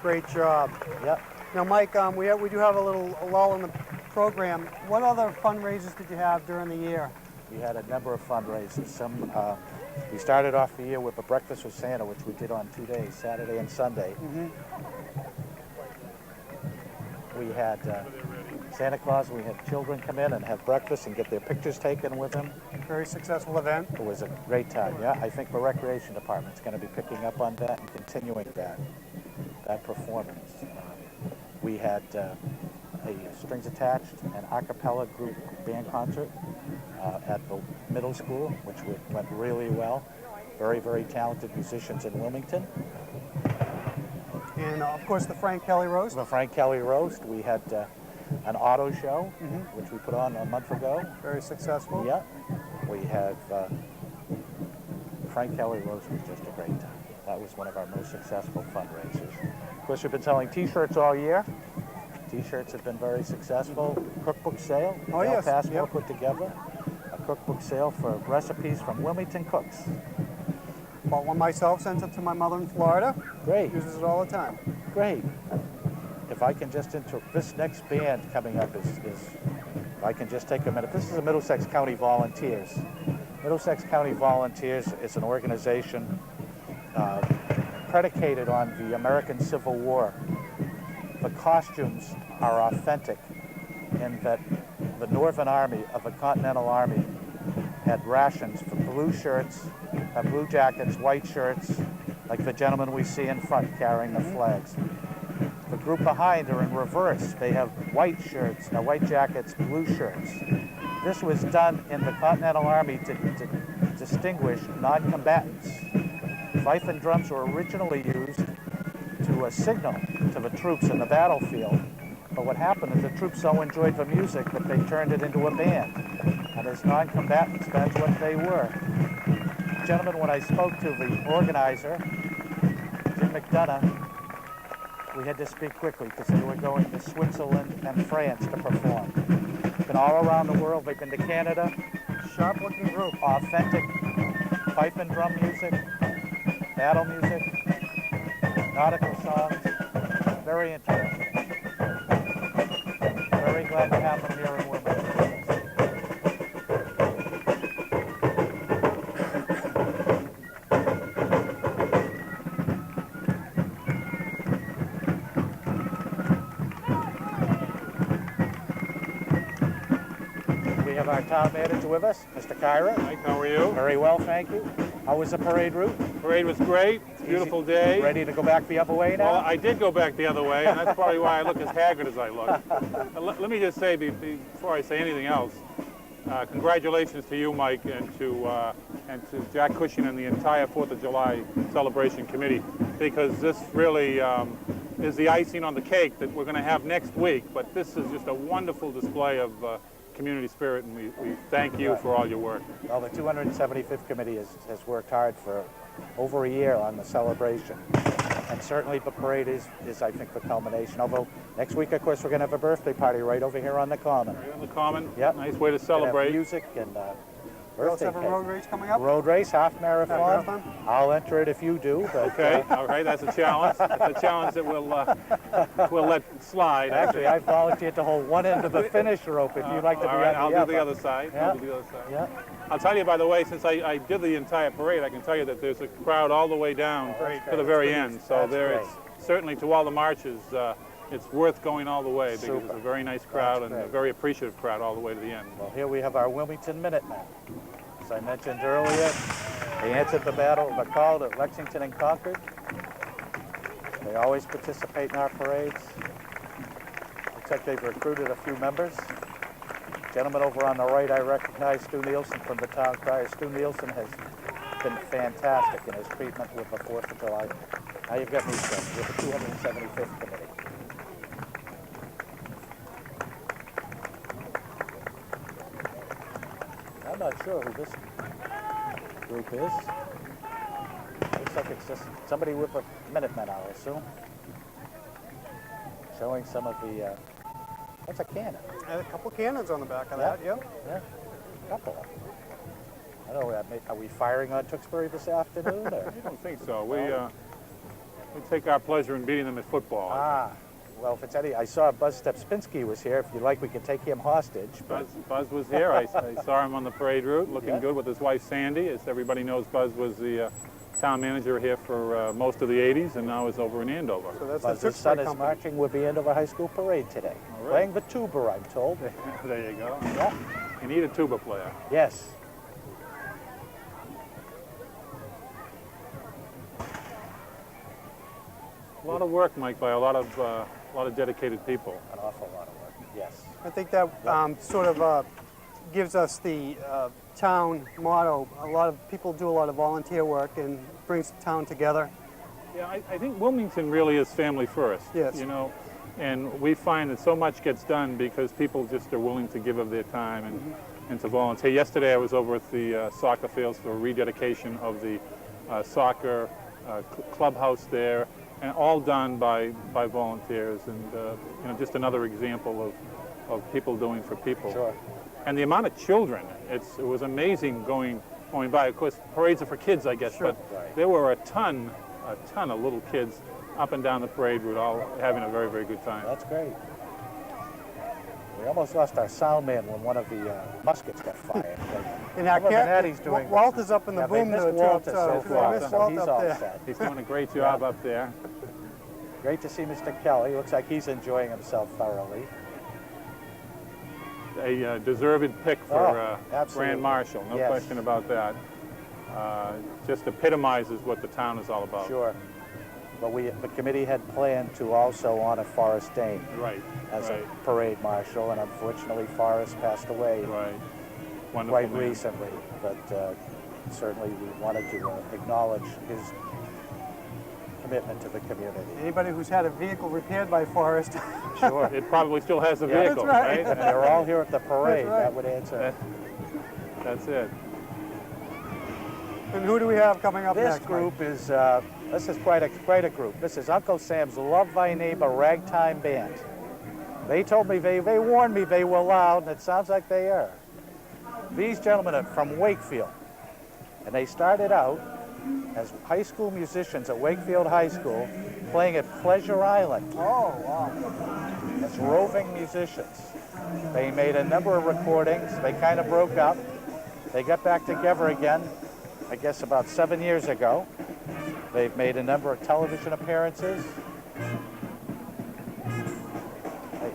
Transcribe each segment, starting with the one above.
Great job. Yep. Now, Mike, we do have a little lull in the program. What other fundraisers did you have during the year? We had a number of fundraisers. We started off the year with a breakfast with Santa, which we did on 2 days, Saturday and Sunday. We had Santa Claus. We had children come in and have breakfast and get their pictures taken with him. Very successful event. It was a great time. Yeah, I think the recreation department's going to be picking up on that and continuing that performance. We had a strings attached and a cappella group band concert at the middle school, which went really well. Very, very talented musicians in Wilmington. And of course the Frank Kelly Roast. The Frank Kelly Roast. We had an auto show, which we put on a month ago. Very successful. Yeah. We have Frank Kelly Roast was just a great time. That was one of our most successful fundraisers. Of course, we've been selling T-shirts all year. T-shirts have been very successful. Cookbook sale. Oh, yes. Passport put together a cookbook sale for recipes from Wilmington cooks. Bought one myself, sent it to my mother in Florida. Great. Uses it all the time. Great. If I can just this next band coming up is if I can just take a minute. This is the Middlesex County Volunteers. Middlesex County Volunteers is an organization predicated on the American Civil War. The costumes are authentic in that the Northern Army of the Continental Army had rations for blue shirts, blue jackets, white shirts, like the gentleman we see in front carrying the flags. The group behind are in reverse. They have white shirts, white jackets, blue shirts. This was done in the Continental Army to distinguish non-combatants. Fife and drums were originally used to signal to the troops in the battlefield. But what happened is the troops so enjoyed the music that they turned it into a band. And as non-combatants, that's what they were. Gentlemen, when I spoke to the organizer, Jim McDonough, we had to speak quickly because they were going to Switzerland and France to perform. Been all around the world. They've been to Canada. Sharp-looking group. Authentic pipe and drum music, battle music, nautical songs. Very interesting. Very glad to have them here in Wilmington. We have our town manager with us, Mr. Kyra. Mike, how are you? Very well, thank you. How was the parade route? Parade was great. It's a beautiful day. Ready to go back the other way now? Well, I did go back the other way, and that's probably why I look as haggard as I look. Let me just say, before I say anything else, congratulations to you, Mike, and to Jack Cushing and the entire 4th of July celebration committee, because this really is the icing on the cake that we're going to have next week. But this is just a wonderful display of community spirit, and we thank you for all your work. Well, the 275th committee has worked hard for over a year on the celebration, and certainly the parade is I think, the culmination. Although next week, of course, we're going to have a birthday party right over here on the Common. Right on the Common. Yep. Nice way to celebrate. Music and We also birthday have a road cake. race coming up. Road race, half marathon. Marathon. I'll enter it if you do. But, Okay, all right, that's a challenge. That's a challenge that we'll let slide. Actually, I volunteered to hold one end of the finish rope if you'd like to be all right, on I'll the do the other side. Yeah. I'll do the other side. Yeah. I'll tell you, by the way, since I did the entire parade, I can tell you that there's a crowd all the way down to the very end. So it's certainly to all the marches, it's worth going all the way because it's a very nice crowd and a very appreciative crowd all the way to the end. Well, here we have our Wilmington Minutemen. As I mentioned earlier, they answered the call to Lexington and Concord. They always participate in our parades. Looks like they've recruited a few members. Gentleman over on the right, I recognize Stu Nielsen from the town crier. Stu Nielsen has been fantastic in his treatment with the 4th of July. Now you've got me, sir, with the 275th committee. I'm not sure who this group is. Looks like it's just somebody with a Minutemen, I'll assume. Showing some of the, what's a cannon? And a couple cannons on the back of that, yep. Yeah, a couple. I don't know, are we firing on Tewksbury this afternoon? Or? I don't think so. We take our pleasure in beating them at football. Ah, well, if it's any, I saw Buzz Stepspinski was here. If you'd like, we could take him hostage. But Buzz was here. I saw him on the parade route, looking Yeah. good with his wife Sandy. As everybody knows, Buzz was the town manager here for most of the 80s, and now is over in Andover. So that's Buzz's the son Tewksbury is Company. marching with the Andover High School parade today. All right. Playing the tuba, I'm told. There you go. Yeah. You need a tuba player. Yes. A lot of work, Mike, by a lot of dedicated people. An awful lot of work. Yes. I think that sort of gives us the town motto. A lot of people do a lot of volunteer work and brings the town together. Yeah, I think Wilmington really is family first. Yes. You know, and we find that so much gets done because people just are willing to give of their time and to volunteer. Yesterday I was over at the soccer fields for rededication of the soccer clubhouse there, and all done by volunteers, and you know, just another example of people doing for people. Sure. And the amount of children, it was amazing going by. Of course, parades are for kids, I guess, Sure. but Right. there were a ton of little kids up and down the parade route, all having a very, very good time. That's great. We almost lost our sound man when one of the muskets got fired. And now, Other than that, he's doing. Walt is up in the Yeah, they boom missed there, Walt too. so So far, we missed so Walt he's up all there. set. He's doing a great job up there. Great to see Mr. Kelly. Looks like he's enjoying himself thoroughly. A deserved pick for absolutely. Grand Marshal, no Yes. question about that. Just epitomizes what the town is all about. Sure. But the committee had planned to also honor Forrest Dane Right, as right, a parade marshal, and unfortunately Forrest passed away right. Wonderful quite man. recently. But certainly we wanted to acknowledge his commitment to the community. Anybody who's had a vehicle repaired by Forrest. Sure. It probably still has a Yeah, that's vehicle, right. And they're all here at the parade. That's right. That would answer. That's it. And who do we have coming up This next? Mike? group is this is quite a group. This is Uncle Sam's Love Thy Neighbor Ragtime Band. They told me, they warned me they were loud, and it sounds like they are. These gentlemen are from Wakefield, and they started out as high school musicians at Wakefield High School, playing at Pleasure Island Oh, wow. as roving musicians. They made a number of recordings. They kind of broke up. They got back together again, I guess about 7 years ago. They've made a number of television appearances.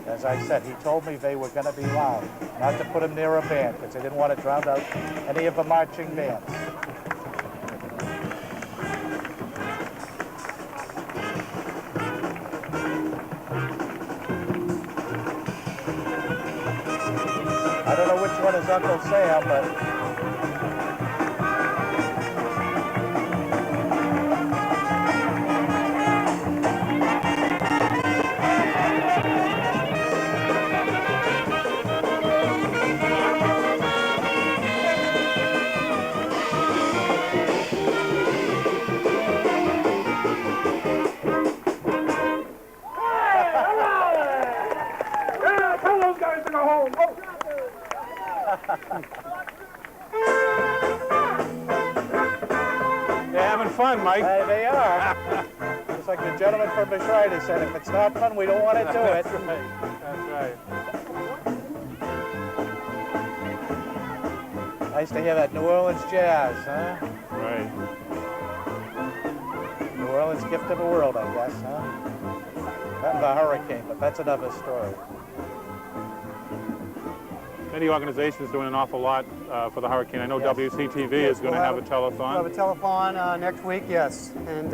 As I said, he told me they were going to be loud, not to put them near a band, because they didn't want to drown out any of the marching bands. I don't know which one is Uncle Sam, but Tell those guys to go home. You're having fun, Mike. they are. Just like the gentleman from Beschreider said, if it's not fun, we don't want to do it. That's right. That's right. Nice to hear that New Orleans jazz, huh? Right. New Orleans gift of the world, I guess, huh? Not the hurricane, but that's another story. Many organizations doing an awful lot for the hurricane. I know Yes. WCTV Yes, is going to we'll have a We'll have a telethon. telethon next week, yes. And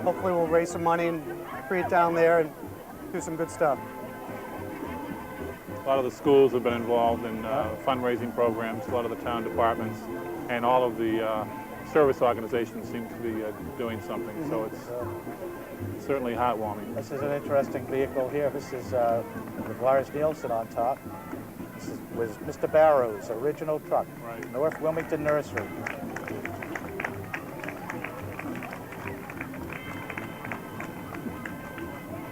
hopefully we'll raise some money and free it down there and do some good stuff. A lot of the schools have been involved in fundraising programs, a lot of the town departments, and all of the service organizations seem to be doing something. So it's certainly heartwarming. This is an interesting vehicle here. This is with Lars Nielsen on top. This was Mr. Barrow's original truck, Right. North Wilmington Nursery.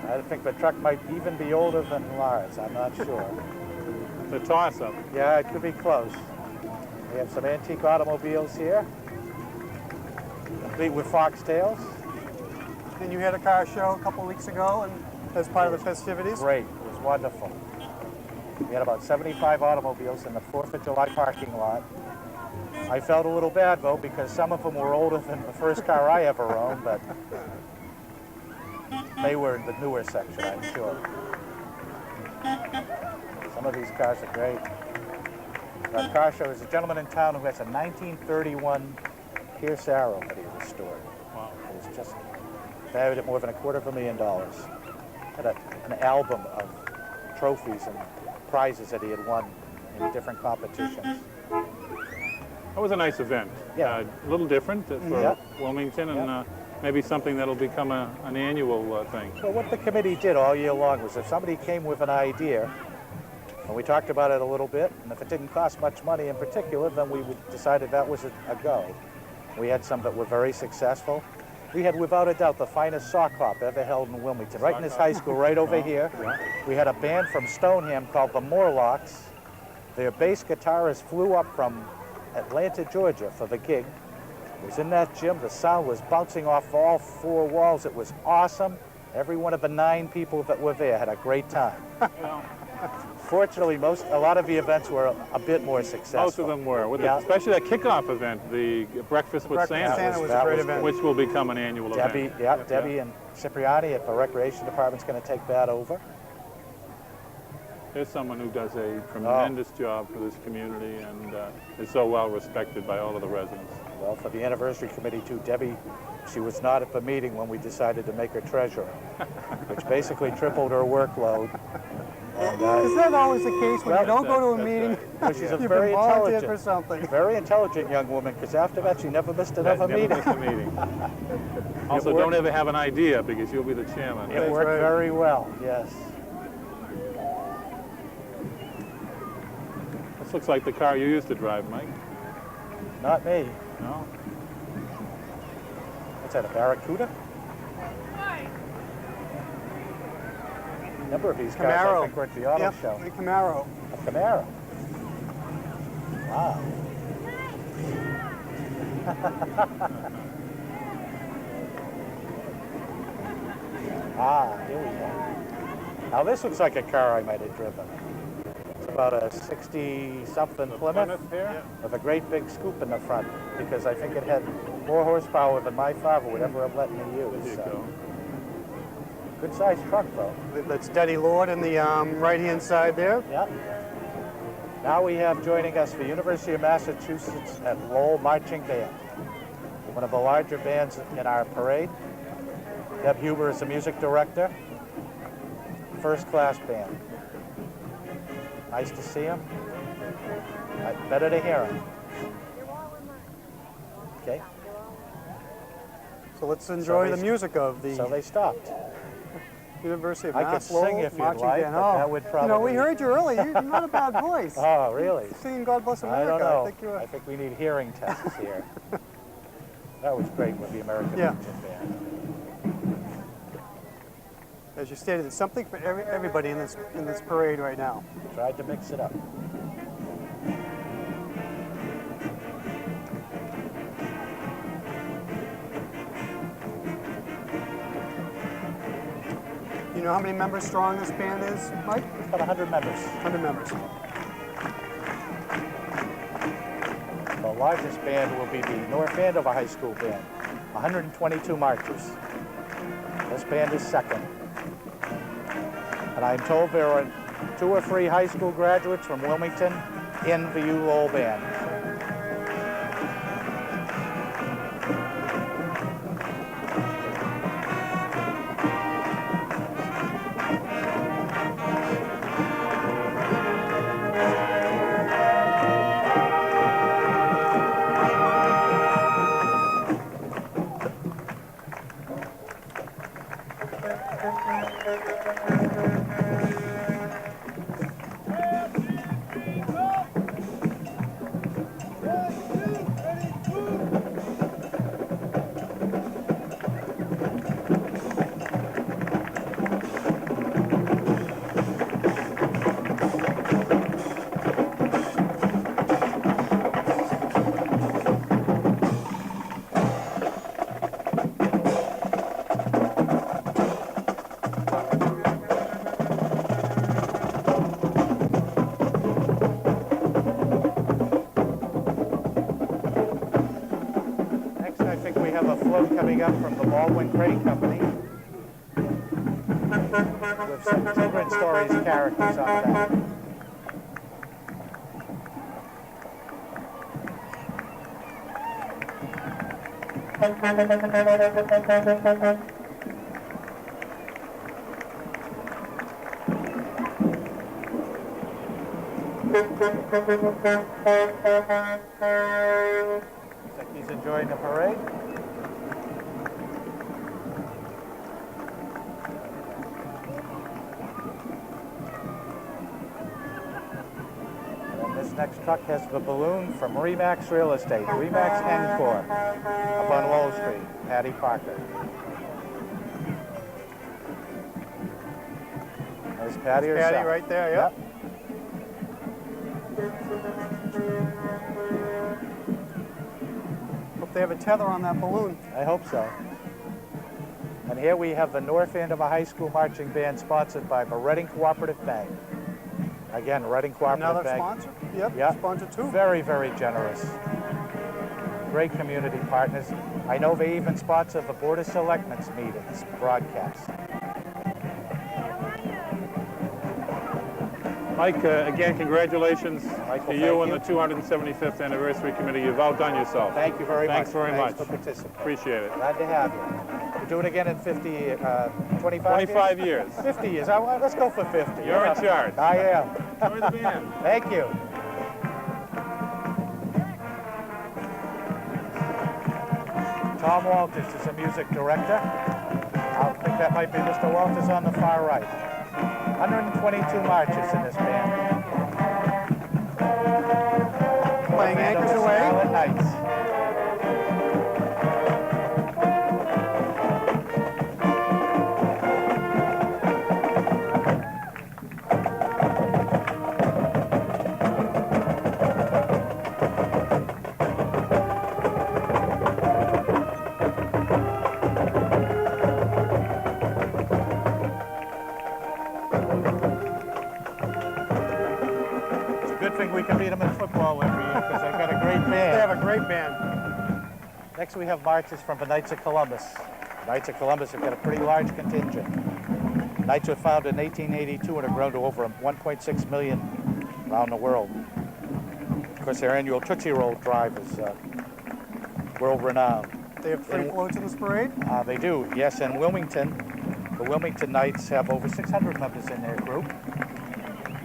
I think the truck might even be older than Lars, I'm not sure. The toss-up. Yeah, it could be close. We have some antique automobiles here, complete with foxtails. and you had a car show a couple weeks ago, and as part of the festivities. Great, it was wonderful. We had about 75 automobiles in the 4th of July parking lot. I felt a little bad though because some of them were older than the first car I ever owned, but they were in the newer section, I'm sure. Some of these cars are great. Our car show is a gentleman in town who has a 1931 Pierce Arrow that he restored. Wow. It was just valued at more than $250,000. Had an album of trophies and prizes that he had won in different competitions. That was a nice event. Yeah. A little different for Yeah. Wilmington, and Yeah. maybe something that'll become an annual thing. Well, what the committee did all year long was if somebody came with an idea, and we talked about it a little bit, and if it didn't cost much money in particular, then we decided that was a go. We had some that were very successful. We had, without a doubt, the finest sock hop ever held in Wilmington, right in this high school, right over here. Yeah. We had a band from Stoneham called the Morlocks. Their bass guitarist flew up from Atlanta, Georgia for the gig. It was in that gym. The sound was bouncing off all 4 walls. It was awesome. Every one of the 9 people that were there had a great time. Fortunately, a lot of the events were a bit more successful. Most of them were, Yeah. especially that kickoff event, the Breakfast with Breakfast with Santa, Santa was a that great was event. which will become an annual Debbie, event. yeah, Debbie and Cipriani at the Recreation Department's going to take that over. There's someone who does a tremendous job for this community and is so well respected by all of the residents. Well, for the anniversary committee too, Debbie, she was not at the meeting when we decided to make her treasurer, which basically tripled her workload. And, Is that always the case when well, you don't go to a that's meeting? right. well, she's a You've very been volunteered intelligent, for something. very intelligent young woman, because after that she never missed another Never meeting. miss a meeting. Also, worked. don't ever have an idea because you'll be the chairman. It worked right. very well, yes. This looks like the car you used to drive, Mike. Not me. No? What's that, a Barracuda? A number of these cars, I Camaro. think, were at the auto Yep, show. the Camaro. A Camaro. Wow. Here we go. Now this looks like a car I might have driven. It's about a 60-something Plymouth here? with a great big scoop in the front because I think it had more horsepower than my father would ever have let me use. There you So. go. Good sized truck though. That's Daddy Lord in the right-hand side there. Yeah. Now we have joining us the University of Massachusetts at Lowell Marching Band, one of the larger bands in our parade. Deb Huber is the music director. First class band. Nice to see him. Better to hear him. Okay, So let's enjoy they- the music of the so they stopped. University of I could Mass sing Lowell if you'd Marching like, Band. but that would You know, we probably- heard you earlier. You're not a bad voice. Oh, really? Singing God Bless I America. don't know. I think you were. I think we need hearing tests here. That was great with the American Yeah. Legion Band. As you stated, it's something for everybody in this parade right now. Tried to mix it up. You know how many members strong this band is, Mike? About 100 members. 100 members. The largest band will be the North Andover High School Band, 122 marchers. This band is second. And I'm told there are 2 or 3 high school graduates from Wilmington in the Lowell Band. coming up from the Baldwin Crane Company with some children's stories characters on the back. Looks like he's enjoying the parade. And this next truck has the balloon from Remax Real Estate, Remax Encore, up on Wall Street, Patty Parker. There's Patty herself. Patty right there, yep. Hope they have a tether on that balloon. I hope so. And here we have the North Andover High School Marching Band sponsored by the Reading Cooperative Bank. Again, Reading Cooperative Another Bank. sponsor? Yep, Yep. sponsor too. Very, very generous. Great community partners. I know they even sponsor the Board of Selectmen's meetings, broadcasts. Mike, again, congratulations Michael, to you thank and the 275th Anniversary Committee. You've outdone yourself. Thank you very Thanks much. very much. for participating. Appreciate it. Glad to have you. We'll do it again in 25 25 years. 50 years. Let's go for 50. You're in charge. I am. Enjoy the band. Thank you. Tom Walters is a music director. I think that might be Mr. Walters on the far right. 122 marches in this band. Playing Anchors Away. Silent Nights. We can beat them in football every year because they've got a great They band. have a great band. Next we have marches from the Knights of Columbus. Knights of Columbus have got a pretty large contingent. Knights were founded in 1882 and have grown to over 1.6 million around the world. Of course, their annual Tootsie Roll drive is world-renowned. They have free floats in this parade. They do, yes, and Wilmington, the Wilmington Knights have over 600 members in their group.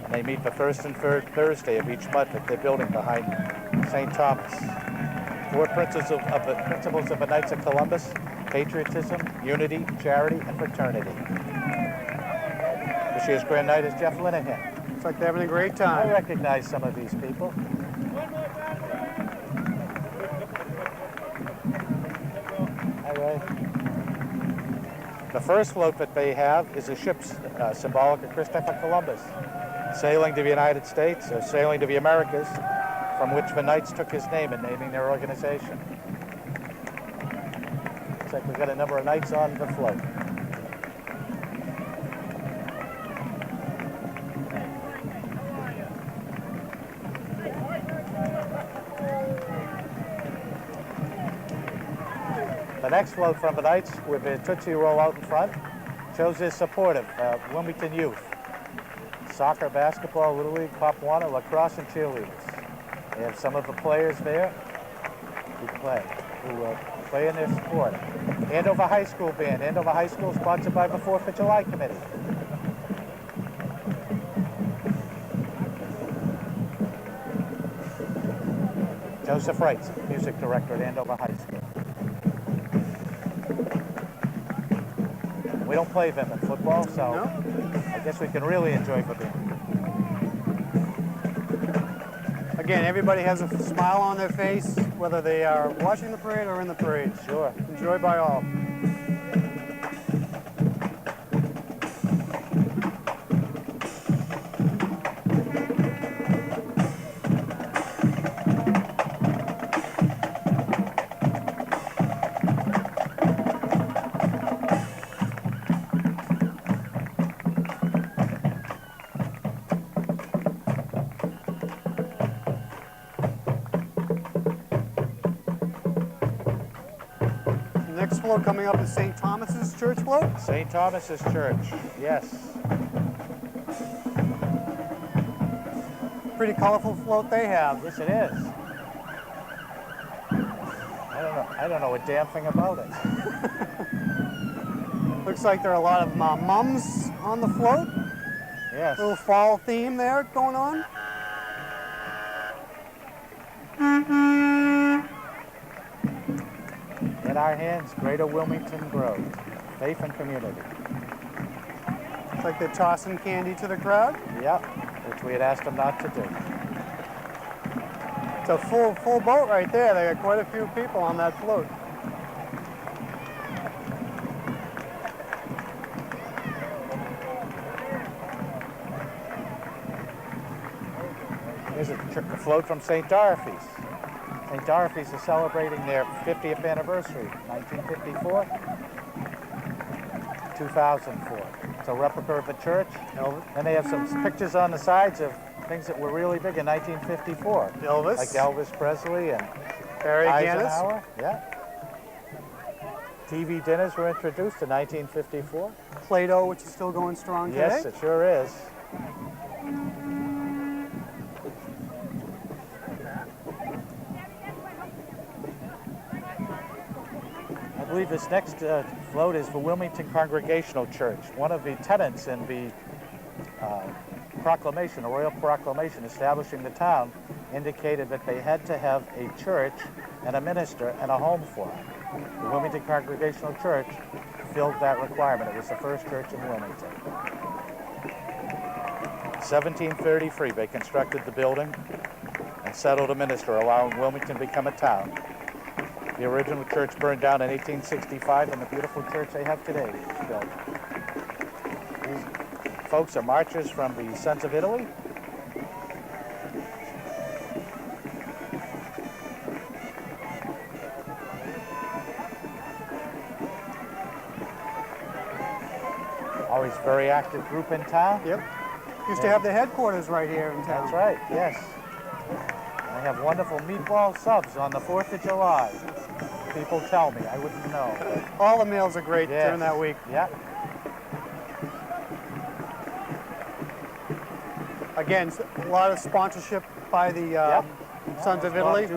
And they meet the first and third Thursday of each month at their building behind St. Thomas. Four principles of the Knights of Columbus: patriotism, unity, charity, and fraternity. This year's Grand Knight is Jeff Linehan. Looks like they're having a great I time. recognize some of these people. All right. The first float that they have is a ship symbolic of Christopher Columbus, sailing to the United States, or sailing to the Americas, from which the Knights took his name in naming their organization. Looks like we've got a number of Knights on the float. The next float from the Knights, with the Tootsie Roll out in front, shows their support of Wilmington youth. Soccer, basketball, Little League, Pop Warner, lacrosse, and cheerleaders. They have some of the players there who play in their sport. Andover High School Band. Andover High School, sponsored by the 4th of July Committee. Joseph Wright, music director at Andover High School. We don't play them in football, so No? I guess we can really enjoy the band. Again, everybody has a smile on their face, whether they are watching the parade or in the parade. Sure. Enjoyed by all. Next float coming up is St. Thomas's Church float. St. Thomas's Church, yes. Pretty colorful float they have. Yes, it is. I don't know a damn thing about it. Looks like there are a lot of mums on the float. Yes. Little fall theme there going on. In our hands, Greater Wilmington grows. Faith and community. It's like they're tossing candy to the crowd. Yep, which we had asked them not to do. It's a full boat right there. They got quite a few people on that float. Here's a float from St. Dorothy's. St. Dorothy's is celebrating their 50th anniversary, 1954, 2004. It's a replica of the church. And they have some pictures on the sides of things that were really big in 1954. Elvis. Like Elvis Presley and Harry Eisenhower. Yeah. TV dinners were introduced in 1954. Play-Doh, which is still going strong today. Yes, it sure is. I believe this next float is the Wilmington Congregational Church. One of the tenants in the proclamation, a royal proclamation establishing the town, indicated that they had to have a church and a minister and a home for it. The Wilmington Congregational Church filled that requirement. It was the first church in Wilmington. 1733, they constructed the building and settled a minister, allowing Wilmington to become a town. The original church burned down in 1865, and the beautiful church they have today is built. These folks are marchers from the Sons of Italy. Always very active group in town. Yep. Used to have the headquarters right here in town. That's right, yes. They have wonderful meatball subs on the 4th of July. People tell me, I wouldn't know. All the meals are great Yes. during that week. Yeah. Again, a lot of sponsorship by the Sons of Italy.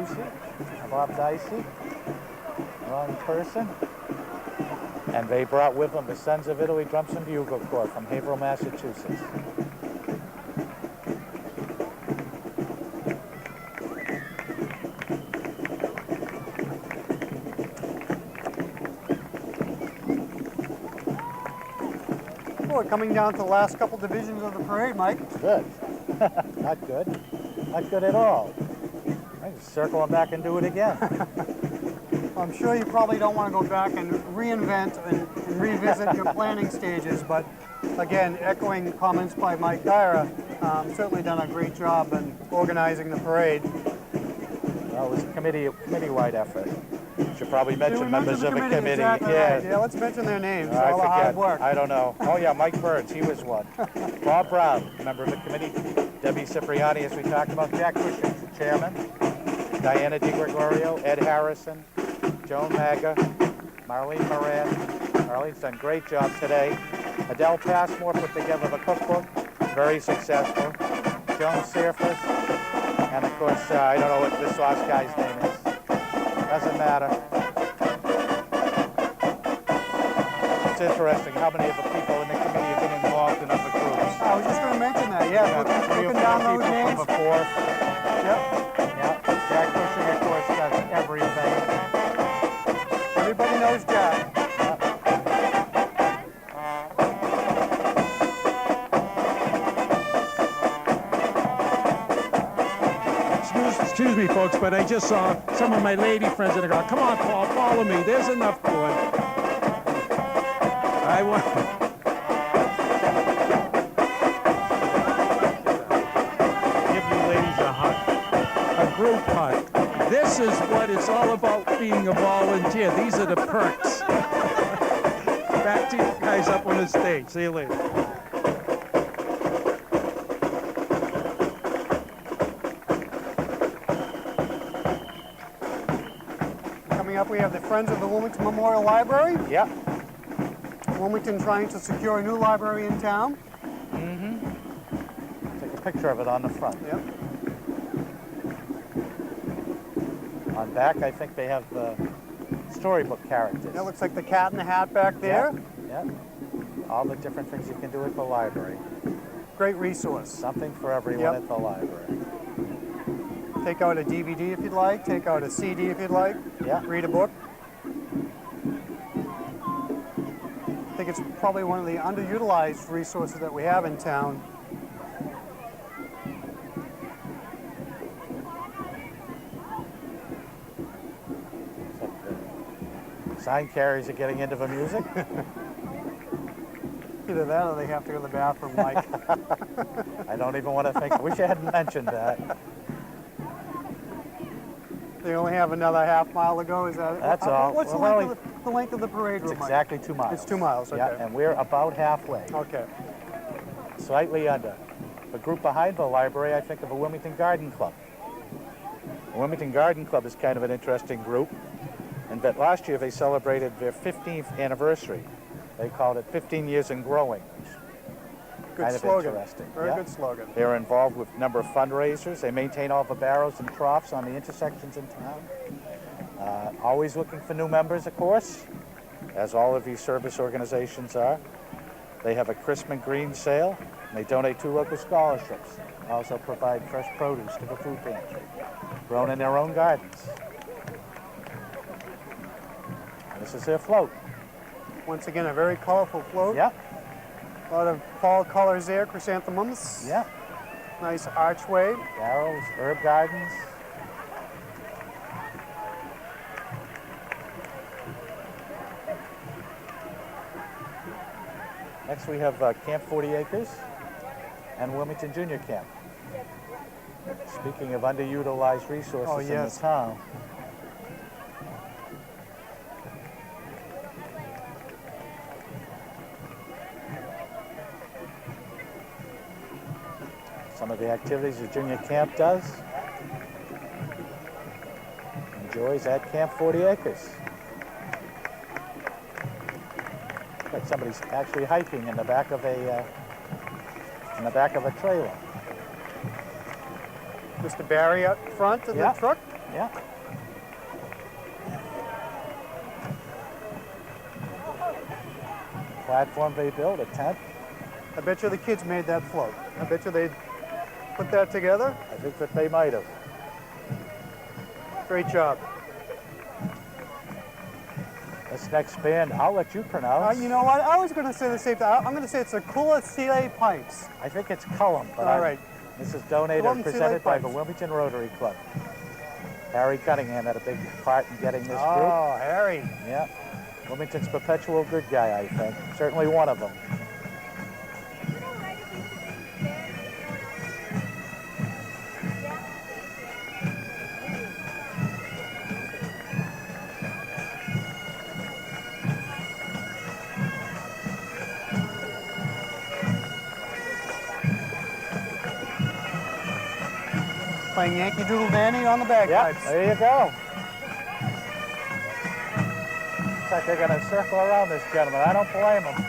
Bob Dicey, wrong person. And they brought with them the Sons of Italy Drums and Bugle Corps from Haverhill, Massachusetts. We're coming down to the last couple divisions of the parade, Mike. Good. Not good. Not good at all. I can circle them back and do it again. I'm sure you probably don't want to go back and reinvent and revisit your planning stages, but again, echoing comments by Mike Dyra, certainly done a great job in organizing the parade. Well, it was a committee-wide effort. Should probably mention members of the committee. Exactly right. Yeah, let's mention their names. I All the hard forget. work. I don't know. Oh yeah, Mike Burns, he was one. Bob Brown, member of the committee. Debbie Cipriani, as we talked about. Jack Cushing, chairman. Diana DiGregorio, Ed Harrison, Joan Maga, Marlene Moran. Marlene's done a great job today. Adele Passmore put together the cookbook, very successful. Joan Searfus, and of course, I don't know what this last guy's name is. Doesn't matter. It's interesting how many of the people in the committee have been involved in other groups. I was just going to mention that. Yeah, looking down those names. From the fourth. Yep. Yep. Jack Cushing, of course, does everything. Everybody knows Jack. Excuse me, folks, but I just saw some of my lady friends in the car. Come on, Paul, follow me. There's enough wood. I want. Give you ladies a hug. A group hug. This is what it's all about being a volunteer. These are the perks. Back to you guys up on the stage. See you later. Coming up we have the Friends of the Wilmington Memorial Library. Yep. Wilmington trying to secure a new library in town. Take a picture of it on the front. Yep. On back, I think they have the storybook characters. That looks like the Cat in the Hat back there. Yep. All the different things you can do at the library. Great resource. Something for everyone at the library. Take out a DVD if you'd like. Take out a CD if you'd like. Yeah. Read a book. I think it's probably one of the underutilized resources that we have in town. Sign carriers are getting into the music. Either that or they have to go to the bathroom, Mike. I don't even want to think. I wish I hadn't mentioned that. They only have another half mile to go, is that it? That's all. What's Well, the length of the parade It's route, Mike? exactly 2 miles. It's 2 miles, okay. Yeah, and we're about halfway. Okay. Slightly under. The group behind the library, I think of a Wilmington Garden Club. The Wilmington Garden Club is kind of an interesting group, and that last year they celebrated their 15th anniversary. They called it 15 Years and Growing. Good Kind of slogan. interesting. Very Yeah. good slogan. They're involved with a number of fundraisers. They maintain all the barrows and troughs on the intersections in town. Always looking for new members, of course, as all of these service organizations are. They have a Christmas green sale, and they donate 2 local scholarships. Also provide fresh produce to the food pantry, grown in their own gardens. And this is their float. Once again, a very colorful float. Yeah, A lot of fall colors there, chrysanthemums. yeah. Nice archway. Barrels, herb gardens. Next we have Camp 40 Acres and Wilmington Junior Camp. Speaking of underutilized resources in the town. Some of the activities the junior camp does, enjoys at Camp 40 Acres. Like somebody's actually hiking in the back of a trailer. Mr. Barry up front of Yeah. the truck. Yeah. Platform they built, a tent. I bet you the kids made that float. I bet you they put that together. I think that they might have. Great job. This next band, I'll let you pronounce. You know what? I was going to say the same thing. I'm going to say it's the Kula Sile Pipes. I think it's Cullum, but All right. This is donated Cullum and presented Sile by the Pipes. Wilmington Rotary Club. Harry Cunningham had a big part in getting this group. Oh, Harry. Yeah. Wilmington's perpetual good guy, I think. Certainly one of them. Playing Yankee Doodle Dandy on the Yeah, bagpipes. there you go. Looks like they're going to circle around this gentleman. I don't blame them.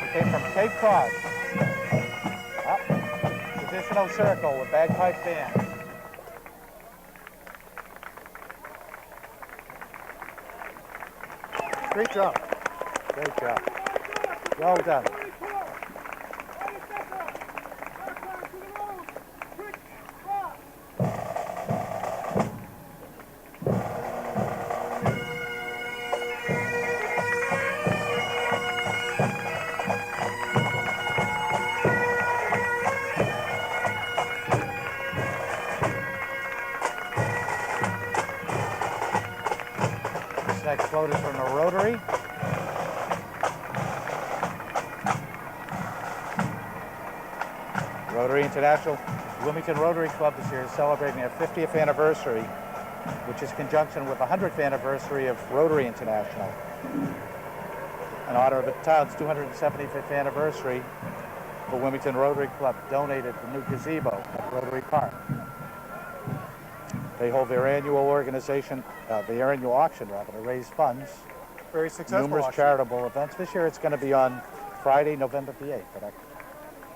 They came from Cape Cod. Traditional circle with bagpipe band. Great job. Great job. Well done. This next float is from the Rotary. Rotary International, Wilmington Rotary Club this year is celebrating their 50th anniversary, which is in conjunction with the 100th anniversary of Rotary International. In honor of the town's 275th anniversary, the Wilmington Rotary Club donated the new gazebo at Rotary Park. They hold their annual auction rather, to raise funds. Very successful Numerous auction. charitable events. This year it's going to be on Friday, November the 8th.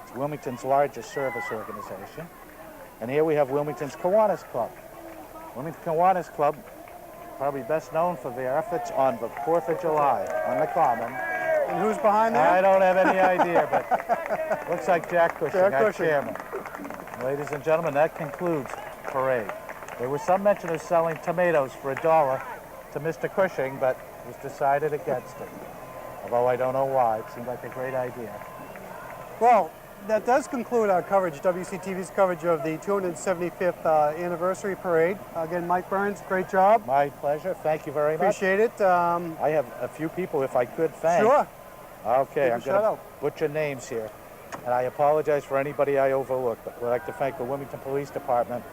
It's Wilmington's largest service organization. And here we have Wilmington's Kiwanis Club. Wilmington Kiwanis Club, probably best known for their efforts on the 4th of July on the Common. And who's behind there? I don't have any idea, but looks like Jack Cushing, Jack our Cushing. chairman. Ladies and gentlemen, that concludes the parade. There was some mention of selling tomatoes for $1 to Mr. Cushing, but it was decided against it. Although I don't know why. It seemed like a great idea. Well, that does conclude our coverage, WCTV's coverage of the 275th anniversary parade. Again, Mike Burns, great job. My pleasure. Thank you very much. Appreciate it. I have a few people, if I could, thank. Sure. Okay, Give a I'm going shout to out. butcher names here. And I apologize for anybody I overlooked, but I'd like to thank the Wilmington Police Department,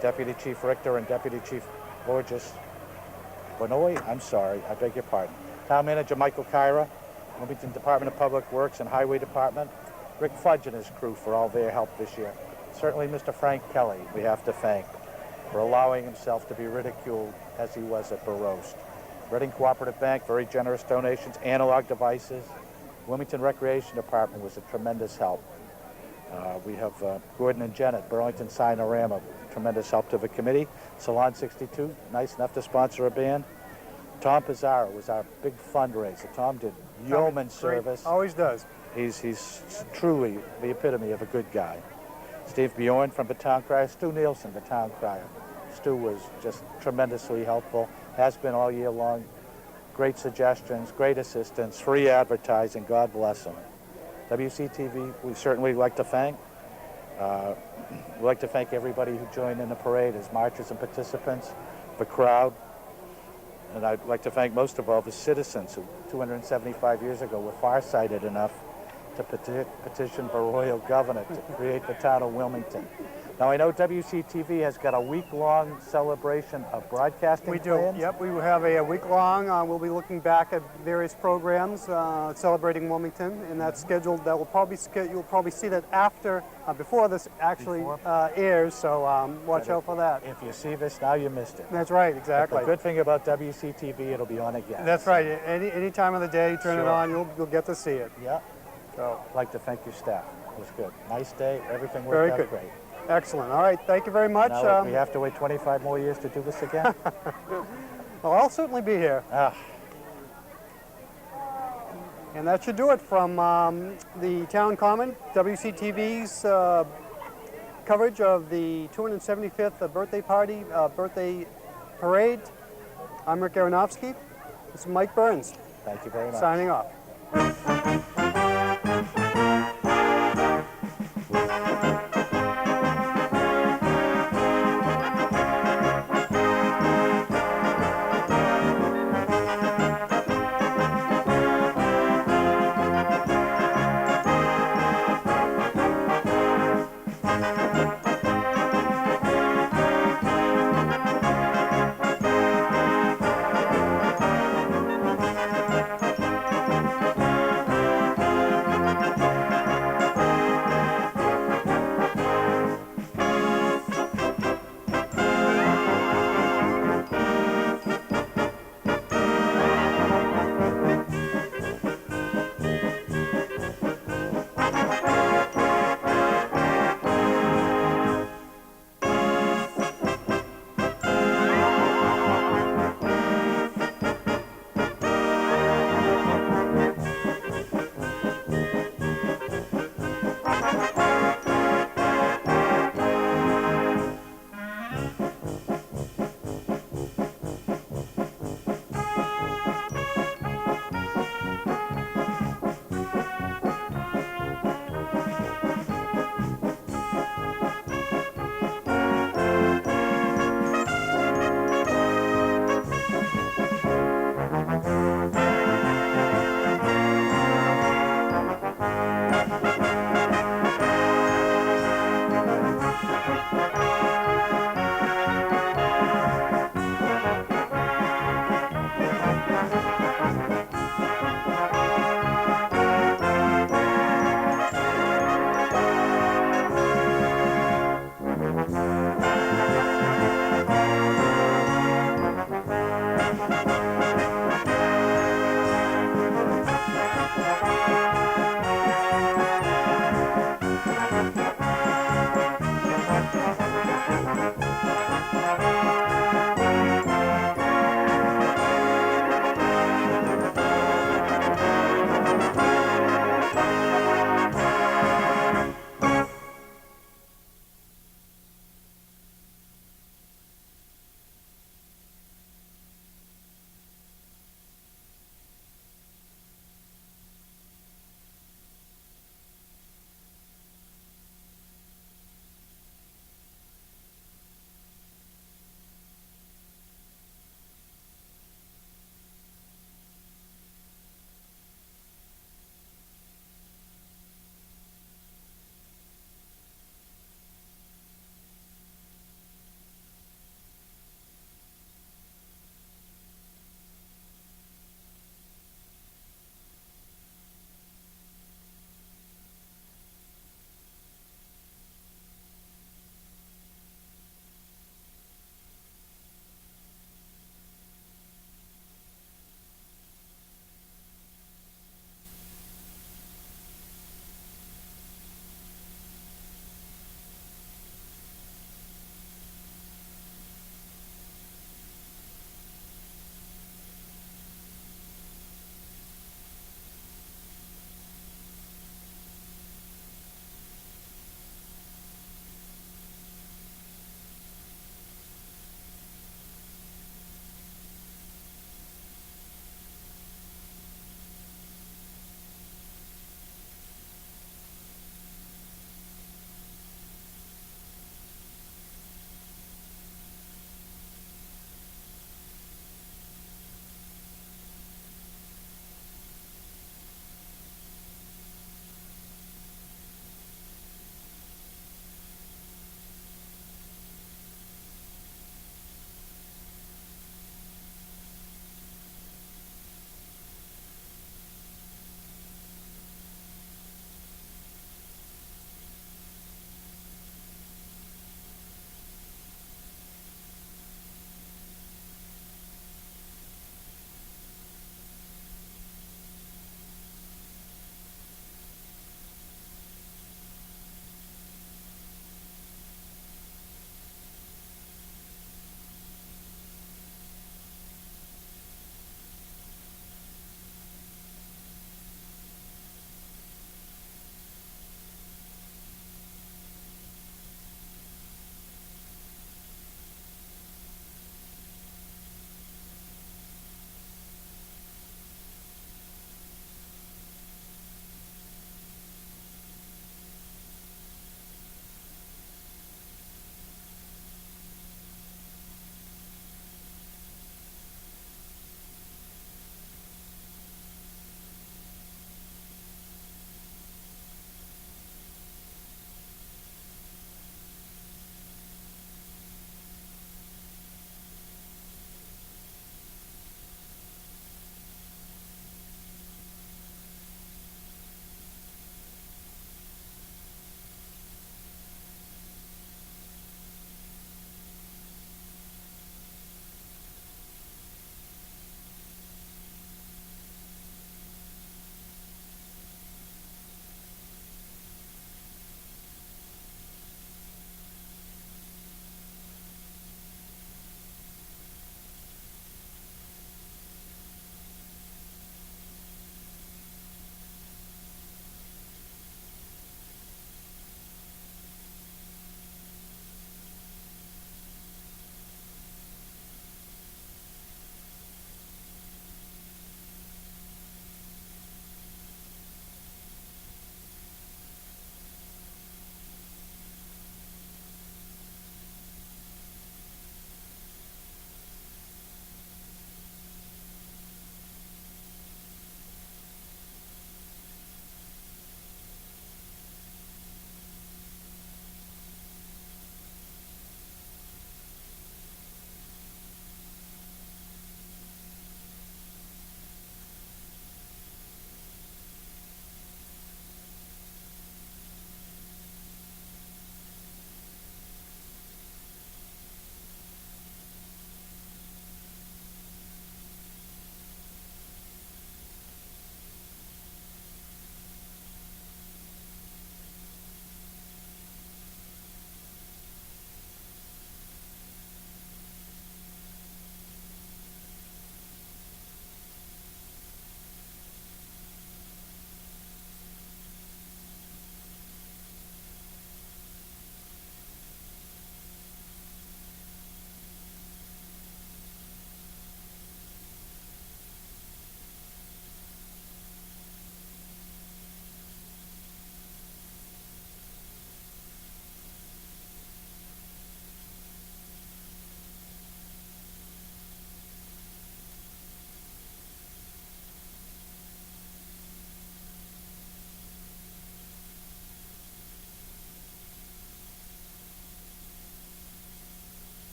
Deputy Chief Richter and Deputy Chief Borges. Benoit, I'm sorry, I beg your pardon. Town Manager Michael Kyra, Wilmington Department of Public Works and Highway Department, Rick Fudge and his crew for all their help this year. Certainly Mr. Frank Kelly, we have to thank for allowing himself to be ridiculed as he was at Burrost. Reading Cooperative Bank, very generous donations, Analog Devices. Wilmington Recreation Department was a tremendous help. We have Gordon and Janet, Burlington Signorama, tremendous help to the committee. Salon 62, nice enough to sponsor a band. Tom Pizarro was our big fundraiser. Tom did yeoman service. Always does. He's truly the epitome of a good guy. Steve Bjorn from the Town Crier, Stu Nielsen, the Town Crier. Stu was just tremendously helpful, has been all year long. Great suggestions, great assistance, free advertising, God bless him. WCTV, we certainly like to thank. We'd like to thank everybody who joined in the parade as marchers and participants, the crowd. And I'd like to thank most of all the citizens who 275 years ago were farsighted enough to petition the royal governor to create the town of Wilmington. Now I know WCTV has got a week-long celebration of broadcasting We do. plans. Yep, we will have a week-long. We'll be looking back at various programs celebrating Wilmington, and that's scheduled. That will probably you'll probably see that after, before this actually airs. So watch out for that. If you see this now, you missed it. That's right, But exactly. the good thing about WCTV, it'll be on again. That's right. Any time of the day, turn it Sure. on, you'll get to see it. Yeah. So I'd like to thank your staff. It was good. Nice day. Everything Very worked out good. great. excellent. All right, thank you very much. Now we have to wait 25 more years to do this again? Well, I'll certainly be here. Ah, And that should do it from the Town Common, WCTV's coverage of the 275th birthday party, birthday parade. I'm Rick Aronofsky. This is Mike Burns, thank you very much. signing off.